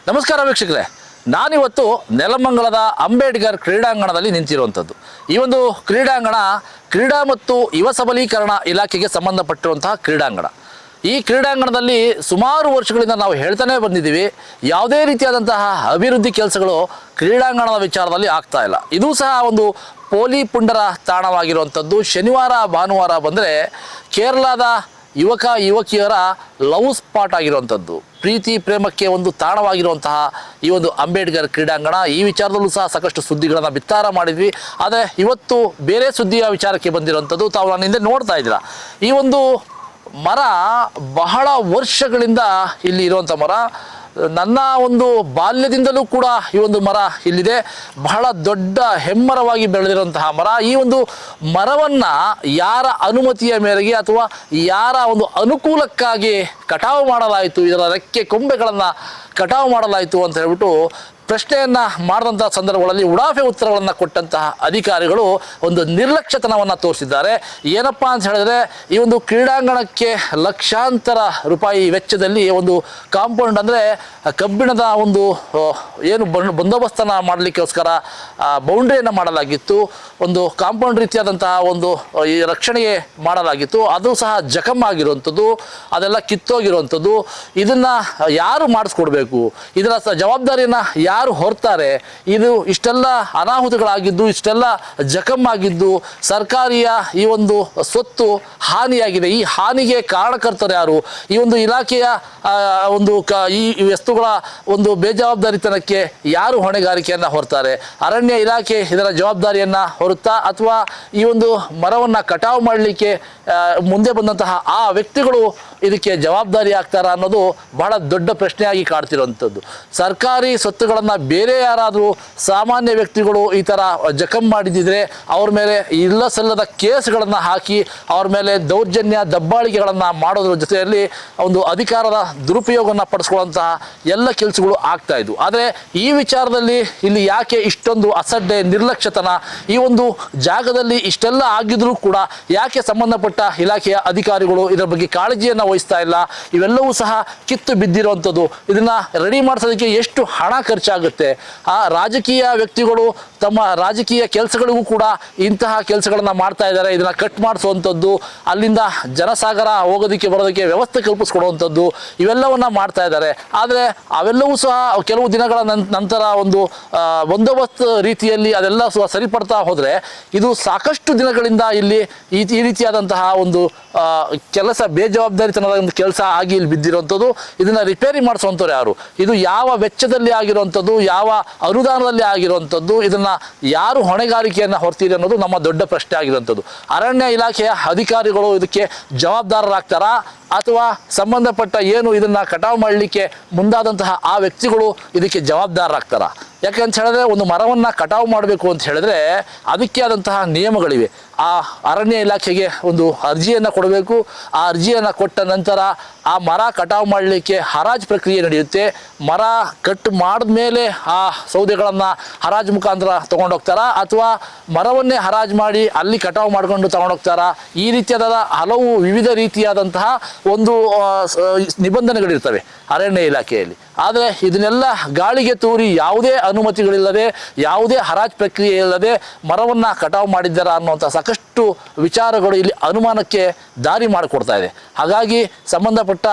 ನಮಸ್ಕಾರ ವೀಕ್ಷಕರೇ, ನಾನಿವತ್ತು ನೆಲಮಂಗಲದ ಅಂಬೇಡ್ಕರ್ ಕ್ರೀಡಾಂಗಣದಲ್ಲಿ ನಿಂತಿರುವಂಥದ್ದು. ಈ ಒಂದು ಕ್ರೀಡಾ ಮತ್ತು ಯುವ ಸಬಲೀಕರಣ ಇಲಾಖೆಗೆ ಸಂಬಂಧಪಟ್ಟಿರುವಂತಹ ಕ್ರೀಡಾಂಗಣ. ಈ ಕ್ರೀಡಾಂಗಣದಲ್ಲಿ ಸುಮಾರು ವರ್ಷಗಳಿಂದ ನಾವು ಹೇಳ್ತಾನೆ ಬಂದಿದ್ದೀವಿ, ಯಾವುದೇ ರೀತಿಯಾದಂತಹ ಅಭಿವೃದ್ಧಿ ಕೆಲಸಗಳು ಕ್ರೀಡಾಂಗಣದ ವಿಚಾರದಲ್ಲಿ ಆಗ್ತಾ ಇಲ್ಲ. ಇದು ಸಹ ಒಂದು ಪೋಲಿ ಪುಂಡರ ತಾಣವಾಗಿರುವಂಥದ್ದು. ಶನಿವಾರ ಭಾನುವಾರ ಬಂದರೆ ಕೇರಳದ ಯುವಕ ಯುವಕಿಯರ ಲವ್ ಸ್ಪಾಟ್ ಆಗಿರುವಂಥದ್ದು, ಪ್ರೀತಿ ಪ್ರೇಮಕ್ಕೆ ಒಂದು ತಾಣವಾಗಿರುವಂತಹ ಈ ಒಂದು ಅಂಬೇಡ್ಕರ್ ಕ್ರೀಡಾಂಗಣ. ಈ ವಿಚಾರದಲ್ಲೂ ಸಹ ಸಾಕಷ್ಟು ಸುದ್ದಿಗಳನ್ನು ಬಿತ್ತಾರ ಮಾಡಿದ್ವಿ. ಆದರೆ ಇವತ್ತು ಬೇರೆ ಸುದ್ದಿಯ ವಿಚಾರಕ್ಕೆ ಬಂದಿರುವಂಥದ್ದು. ತಾವು ನಾನು ಹಿಂದೆ ನೋಡ್ತಾ ಇದ್ದೀರಾ, ಈ ಒಂದು ಮರ ಬಹಳ ವರ್ಷಗಳಿಂದ ಇಲ್ಲಿ ಇರುವಂಥ ಮರ. ನನ್ನ ಒಂದು ಬಾಲ್ಯದಿಂದಲೂ ಕೂಡ ಈ ಒಂದು ಮರ ಇಲ್ಲಿದೆ. ಬಹಳ ದೊಡ್ಡ ಹೆಮ್ಮರವಾಗಿ ಬೆಳೆದಿರುವಂತಹ ಮರ. ಈ ಒಂದು ಮರವನ್ನು ಯಾರ ಅನುಮತಿಯ ಮೇರೆಗೆ ಅಥವಾ ಯಾರ ಒಂದು ಅನುಕೂಲಕ್ಕಾಗಿ ಕಟಾವು ಮಾಡಲಾಯಿತು, ಇದರ ರೆಕ್ಕೆ ಕೊಂಬೆಗಳನ್ನು ಕಟಾವು ಮಾಡಲಾಯಿತು ಅಂತ ಹೇಳ್ಬಿಟ್ಟು ಪ್ರಶ್ನೆಯನ್ನು ಮಾಡಿದಂಥ ಸಂದರ್ಭಗಳಲ್ಲಿ ಉಡಾಫೆ ಉತ್ತರಗಳನ್ನು ಕೊಟ್ಟಂತಹ ಅಧಿಕಾರಿಗಳು ಒಂದು ನಿರ್ಲಕ್ಷ್ಯತನವನ್ನು ತೋರಿಸಿದ್ದಾರೆ. ಏನಪ್ಪ ಅಂತ ಹೇಳಿದ್ರೆ, ಈ ಒಂದು ಕ್ರೀಡಾಂಗಣಕ್ಕೆ ಲಕ್ಷಾಂತರ ರೂಪಾಯಿ ವೆಚ್ಚದಲ್ಲಿ ಒಂದು ಕಾಂಪೌಂಡ್ ಅಂದರೆ ಕಬ್ಬಿಣದ ಒಂದು ಏನು ಬಂದೋಬಸ್ತನ್ನು ಮಾಡಲಿಕ್ಕೋಸ್ಕರ ಬೌಂಡ್ರಿಯನ್ನು ಮಾಡಲಾಗಿತ್ತು. ಒಂದು ಕಾಂಪೌಂಡ್ ರೀತಿಯಾದಂತಹ ಒಂದು ಈ ರಕ್ಷಣೆಗೆ ಮಾಡಲಾಗಿತ್ತು. ಅದು ಸಹ ಜಖಮ್ ಆಗಿರುವಂಥದ್ದು, ಅದೆಲ್ಲ ಕಿತ್ತೋಗಿರುವಂಥದ್ದು. ಇದನ್ನು ಯಾರು ಮಾಡಿಸ್ಕೊಡ್ಬೇಕು, ಇದರ ಜವಾಬ್ದಾರಿಯನ್ನು ಯಾರು ಹೊರ್ತಾರೆ? ಇದು ಇಷ್ಟೆಲ್ಲ ಅನಾಹುತಗಳಾಗಿದ್ದು, ಇಷ್ಟೆಲ್ಲ ಜಖಮ್ ಆಗಿದ್ದು, ಸರ್ಕಾರಿಯ ಈ ಒಂದು ಸ್ವತ್ತು ಹಾನಿಯಾಗಿದೆ. ಈ ಹಾನಿಗೆ ಕಾರಣಕರ್ತರು ಯಾರು? ಈ ಒಂದು ಇಲಾಖೆಯ ಈ ವಸ್ತುಗಳ ಒಂದು ಬೇಜವಾಬ್ದಾರಿತನಕ್ಕೆ ಯಾರು ಹೊಣೆಗಾರಿಕೆಯನ್ನು ಹೊರ್ತಾರೆ? ಅರಣ್ಯ ಇಲಾಖೆ ಇದರ ಜವಾಬ್ದಾರಿಯನ್ನು ಹೊರುತ್ತಾ, ಅಥವಾ ಈ ಒಂದು ಮರವನ್ನು ಕಟಾವು ಮಾಡಲಿಕ್ಕೆ ಮುಂದೆ ಬಂದಂತಹ ಆ ವ್ಯಕ್ತಿಗಳು ಇದಕ್ಕೆ ಜವಾಬ್ದಾರಿ ಆಗ್ತಾರಾ ಅನ್ನೋದು ಬಹಳ ದೊಡ್ಡ ಪ್ರಶ್ನೆಯಾಗಿ ಕಾಡ್ತಿರುವಂಥದ್ದು. ಸರ್ಕಾರಿ ಸ್ವತ್ತುಗಳನ್ನು ಬೇರೆ ಯಾರಾದರೂ ಸಾಮಾನ್ಯ ವ್ಯಕ್ತಿಗಳು ಈ ಥರ ಜಖಮ್ ಮಾಡಿದ್ದಿದ್ರೆ ಅವ್ರ ಮೇಲೆ ಇಲ್ಲ ಸಲ್ಲದ ಕೇಸ್ಗಳನ್ನು ಹಾಕಿ ಅವ್ರ ಮೇಲೆ ದೌರ್ಜನ್ಯ ದಬ್ಬಾಳಿಕೆಗಳನ್ನು ಮಾಡೋದ್ರ ಜೊತೆಯಲ್ಲಿ ಒಂದು ಅಧಿಕಾರದ ದುರುಪಯೋಗವನ್ನು ಪಡಿಸ್ಕೊಳ್ಳುವಂತಹ ಎಲ್ಲ ಕೆಲಸಗಳು ಆಗ್ತಾ ಇದ್ವು. ಆದರೆ ಈ ವಿಚಾರದಲ್ಲಿ ಇಲ್ಲಿ ಯಾಕೆ ಇಷ್ಟೊಂದು ಅಸಡ್ಡೆ, ನಿರ್ಲಕ್ಷ್ಯತನ? ಈ ಒಂದು ಜಾಗದಲ್ಲಿ ಇಷ್ಟೆಲ್ಲ ಆಗಿದ್ರೂ ಕೂಡ ಯಾಕೆ ಸಂಬಂಧಪಟ್ಟ ಇಲಾಖೆಯ ಅಧಿಕಾರಿಗಳು ಇದರ ಬಗ್ಗೆ ಕಾಳಜಿಯನ್ನು ವಹಿಸ್ತಾ ಇಲ್ಲ? ಇವೆಲ್ಲವೂ ಸಹ ಕಿತ್ತು ಬಿದ್ದಿರುವಂಥದ್ದು. ಇದನ್ನ ರೆಡಿ ಮಾಡಿಸೋದಕ್ಕೆ ಎಷ್ಟು ಹಣ ಖರ್ಚಾಗುತ್ತೆ? ಆ ರಾಜಕೀಯ ವ್ಯಕ್ತಿಗಳು ತಮ್ಮ ರಾಜಕೀಯ ಕೆಲಸಗಳಿಗೂ ಕೂಡ ಇಂತಹ ಕೆಲಸಗಳನ್ನು ಮಾಡ್ತಾ ಇದ್ದಾರೆ. ಇದನ್ನ ಕಟ್ ಮಾಡಿಸುವಂಥದ್ದು, ಅಲ್ಲಿಂದ ಜನಸಾಗರ ಹೋಗೋದಕ್ಕೆ ಬರೋದಕ್ಕೆ ವ್ಯವಸ್ಥೆ ಕಲ್ಪಿಸ್ಕೊಡುವಂಥದ್ದು, ಇವೆಲ್ಲವನ್ನ ಮಾಡ್ತಾ ಇದ್ದಾರೆ. ಆದರೆ ಅವೆಲ್ಲವೂ ಸಹ ಕೆಲವು ದಿನಗಳ ನಂತರ ಒಂದು ಬಂದೋಬಸ್ತ್ ರೀತಿಯಲ್ಲಿ ಅದೆಲ್ಲ ಸಹ ಸರಿಪಡ್ತಾ ಹೋದರೆ, ಇದು ಸಾಕಷ್ಟು ದಿನಗಳಿಂದ ಇಲ್ಲಿ ಈ ರೀತಿಯಾದಂತಹ ಒಂದು ಕೆಲಸ, ಬೇಜವಾಬ್ದಾರಿತನದ ಒಂದು ಕೆಲಸ ಆಗಿ ಇಲ್ಲಿ ಬಿದ್ದಿರುವಂಥದ್ದು. ಇದನ್ನ ರಿಪೇರಿ ಮಾಡಿಸುವಂಥವ್ರು ಯಾರು? ಇದು ಯಾವ ವೆಚ್ಚದಲ್ಲಿ ಆಗಿರುವಂಥದ್ದು, ಯಾವ ಅನುದಾನದಲ್ಲಿ ಆಗಿರುವಂಥದ್ದು? ಇದನ್ನ ಯಾರು ಹೊಣೆಗಾರಿಕೆಯನ್ನು ಹೊರ್ತೀರಿ ಅನ್ನೋದು ನಮ್ಮ ದೊಡ್ಡ ಪ್ರಶ್ನೆ ಆಗಿರುವಂಥದ್ದು. ಅರಣ್ಯ ಇಲಾಖೆಯ ಅಧಿಕಾರಿಗಳು ಇದಕ್ಕೆ ಜವಾಬ್ದಾರರಾಗ್ತಾರಾ, ಅಥವಾ ಸಂಬಂಧಪಟ್ಟ ಏನು ಇದನ್ನ ಕಟಾವು ಮಾಡಲಿಕ್ಕೆ ಮುಂದಾದಂತಹ ಆ ವ್ಯಕ್ತಿಗಳು ಇದಕ್ಕೆ ಜವಾಬ್ದಾರರಾಗ್ತಾರಾ? ಯಾಕೆಂತ ಹೇಳಿದ್ರೆ, ಒಂದು ಮರವನ್ನು ಕಟಾವು ಮಾಡಬೇಕು ಅಂತ ಹೇಳಿದ್ರೆ ಅದಕ್ಕೆ ಆದಂತಹ ನಿಯಮಗಳಿವೆ. ಆ ಅರಣ್ಯ ಇಲಾಖೆಗೆ ಒಂದು ಅರ್ಜಿಯನ್ನು ಕೊಡಬೇಕು. ಆ ಅರ್ಜಿಯನ್ನು ಕೊಟ್ಟ ನಂತರ ಆ ಮರ ಕಟಾವು ಮಾಡಲಿಕ್ಕೆ ಹರಾಜು ಪ್ರಕ್ರಿಯೆ ನಡೆಯುತ್ತೆ. ಮರ ಕಟ್ ಮಾಡಿದ ಮೇಲೆ ಆ ಸೌದೆಗಳನ್ನು ಹರಾಜು ಮುಖಾಂತರ ತೊಗೊಂಡೋಗ್ತಾರಾ, ಅಥವಾ ಮರವನ್ನೇ ಹರಾಜು ಮಾಡಿ ಅಲ್ಲಿ ಕಟಾವು ಮಾಡಿಕೊಂಡು ತೊಗೊಂಡೋಗ್ತಾರಾ? ಈ ರೀತಿಯಾದ ಹಲವು ವಿವಿಧ ರೀತಿಯಾದಂತಹ ಒಂದು ನಿಬಂಧನೆಗಳಿರ್ತವೆ ಅರಣ್ಯ ಇಲಾಖೆಯಲ್ಲಿ. ಆದರೆ ಇದನ್ನೆಲ್ಲ ಗಾಳಿಗೆ ತೂರಿ ಯಾವುದೇ ಅನುಮತಿಗಳಿಲ್ಲದೆ, ಯಾವುದೇ ಹರಾಜು ಪ್ರಕ್ರಿಯೆ ಇಲ್ಲದೆ ಮರವನ್ನು ಕಟಾವು ಮಾಡಿದ್ದಾರಾ ಅನ್ನುವಂಥ ಸಾಕಷ್ಟು ವಿಚಾರಗಳು ಇಲ್ಲಿ ಅನುಮಾನಕ್ಕೆ ದಾರಿ ಮಾಡಿಕೊಡ್ತಾ ಇದೆ. ಹಾಗಾಗಿ ಸಂಬಂಧಪಟ್ಟ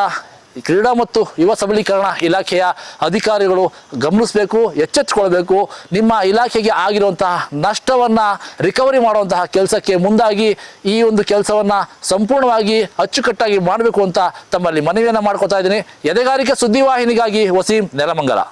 ಕ್ರೀಡಾ ಮತ್ತು ಯುವ ಸಬಲೀಕರಣ ಇಲಾಖೆಯ ಅಧಿಕಾರಿಗಳು ಗಮನಿಸಬೇಕು, ಎಚ್ಚೆತ್ತುಕೊಳ್ಬೇಕು. ನಿಮ್ಮ ಇಲಾಖೆಗೆ ಆಗಿರುವಂತಹ ನಷ್ಟವನ್ನು ರಿಕವರಿ ಮಾಡುವಂತಹ ಕೆಲಸಕ್ಕೆ ಮುಂದಾಗಿ ಈ ಒಂದು ಕೆಲಸವನ್ನು ಸಂಪೂರ್ಣವಾಗಿ ಅಚ್ಚುಕಟ್ಟಾಗಿ ಮಾಡಬೇಕು ಅಂತ ತಮ್ಮಲ್ಲಿ ಮನವಿಯನ್ನು ಮಾಡ್ಕೊತಾ ಇದ್ದೀನಿ. ಎದೆಗಾರಿಕೆ ಸುದ್ದಿವಾಹಿನಿಗಾಗಿ ವಸೀಂ, ನೆಲಮಂಗಲ.